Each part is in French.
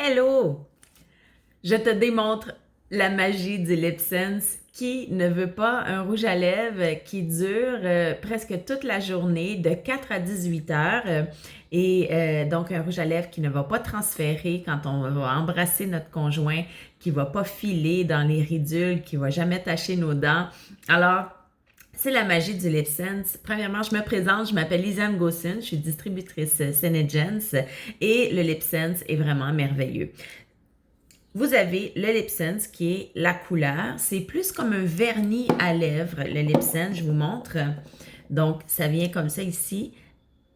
Hello! Je te démontre la magie du Lip Sense. Qui ne veut pas un rouge à lèvres qui dure presque toute la journée de 4 à 18 heures donc un rouge à lèvres qui ne va pas transférer quand on va embrasser notre conjoint, qui ne va pas filer dans les ridules, qui ne va jamais tacher nos dents. Alors, c'est la magie du Lip Sense. Premièrement, je me présente, je m'appelle Lisanne Gossin, je suis distributrice Senegens et le Lip Sense est vraiment merveilleux. Vous avez le Lip Sense qui est la couleur. C'est plus comme un vernis à lèvres, le Lip Sense, je vous montre. Donc, ça vient comme ça ici.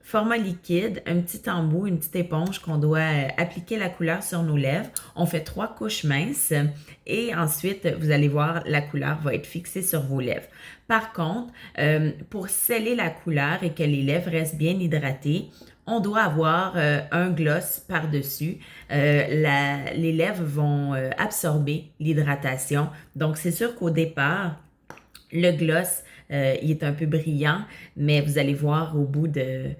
Format liquide, un petit embout, une petite éponge qu'on doit appliquer la couleur sur nos lèvres. On fait 3 couches minces et ensuite, vous allez voir, la couleur va être fixée sur vos lèvres. Par contre, pour sceller la couleur et que les lèvres restent bien hydratées, on doit avoir un gloss par-dessus. Les lèvres vont absorber l'hydratation. Donc, c'est sûr qu'au départ, le gloss, il est un peu brillant, mais vous allez voir au bout de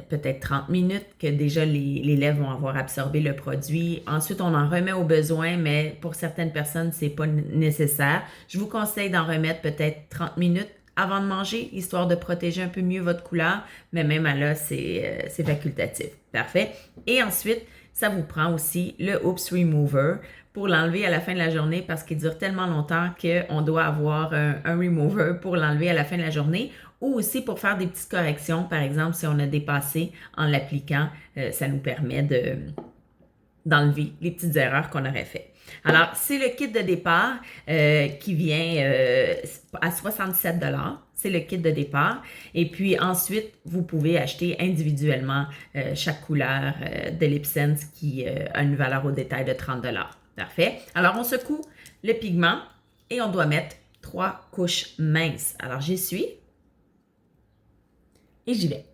peut-être 30 minutes que déjà les lèvres vont avoir absorbé le produit. Ensuite, on en remet au besoin, mais pour certaines personnes, c'est pas nécessaire. Je vous conseille d'en remettre peut-être 30 minutes avant de manger, histoire de protéger un peu mieux votre couleur, mais même à là, c'est facultatif. Parfait. Et ensuite, ça vous prend aussi le Oops Remover pour l'enlever à la fin de la journée parce qu'il dure tellement longtemps qu'on doit avoir un remover pour l'enlever à la fin de la journée ou aussi pour faire des petites corrections. Par exemple, si on a dépassé en l'appliquant, ça nous permet d'enlever les petites erreurs qu'on aurait faites. Alors, c'est le kit de départ qui vient à 67 $. C'est le kit de départ. Et puis ensuite, vous pouvez acheter individuellement chaque couleur de Lip Sense qui a une valeur au détail de 30 $. Parfait. Alors, on secoue le pigment et on doit mettre 3 couches minces. Alors, j'essuie et j'y vais.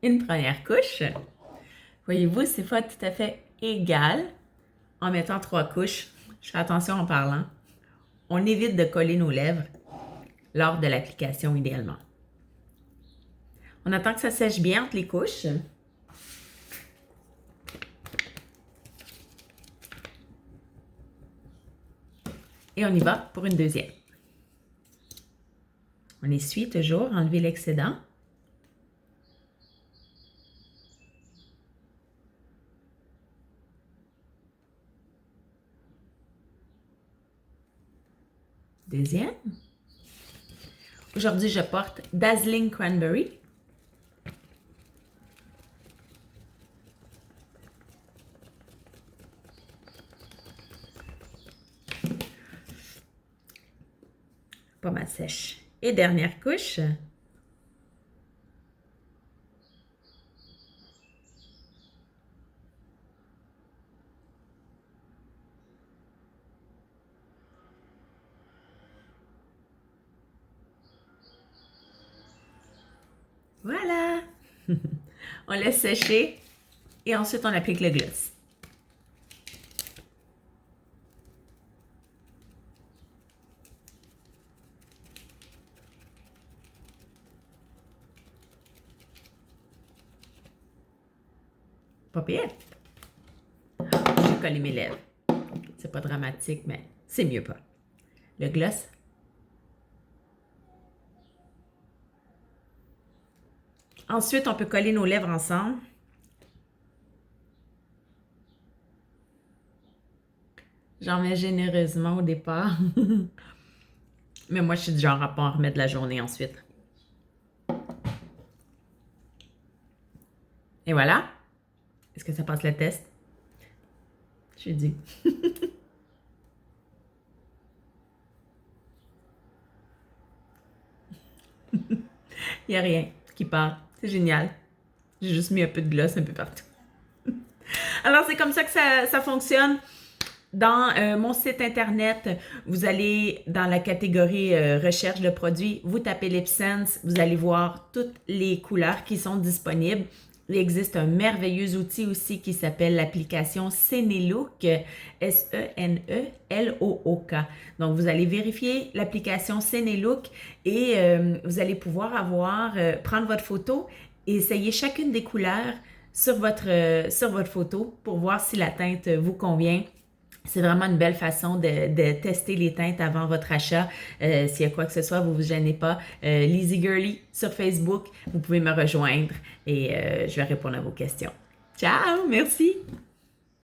Une première couche. Voyez-vous, c'est pas tout à fait égal en mettant 3 couches. Je fais attention en parlant. On évite de coller nos lèvres lors de l'application idéalement. On attend que ça sèche bien entre les couches. Et on y va pour une deuxième. On essuie toujours, enlever l'excédent. Deuxième. Aujourd'hui, je porte Dazzling Cranberry. Pas mal sèche. Et dernière couche. Voilà! On laisse sécher et ensuite on applique le gloss. Pas pire. J'ai collé mes lèvres. C'est pas dramatique, mais c'est mieux pas. Le gloss. Ensuite, on peut coller nos lèvres ensemble. J'en mets généreusement au départ. Mais moi, je suis du genre à pas en remettre la journée ensuite. Et voilà. Est-ce que ça passe le test? J'ai dit. Il n'y a rien qui part. C'est génial. J'ai juste mis un peu de gloss un peu partout. Alors, c'est comme ça que ça fonctionne. Dans mon site internet, vous allez dans la catégorie recherche de produits, vous tapez Lip Sense, vous allez voir toutes les couleurs qui sont disponibles. Il existe un merveilleux outil aussi qui s'appelle l'application Senelook, Senelook. Donc, vous allez vérifier l'application Senelook et vous allez pouvoir prendre votre photo et essayer chacune des couleurs sur votre photo pour voir si la teinte vous convient. C'est vraiment une belle façon de tester les teintes avant votre achat. S'il y a quoi que ce soit, vous ne vous gênez pas. Lizzie Girly sur Facebook, vous pouvez me rejoindre et je vais répondre à vos questions. Ciao, merci!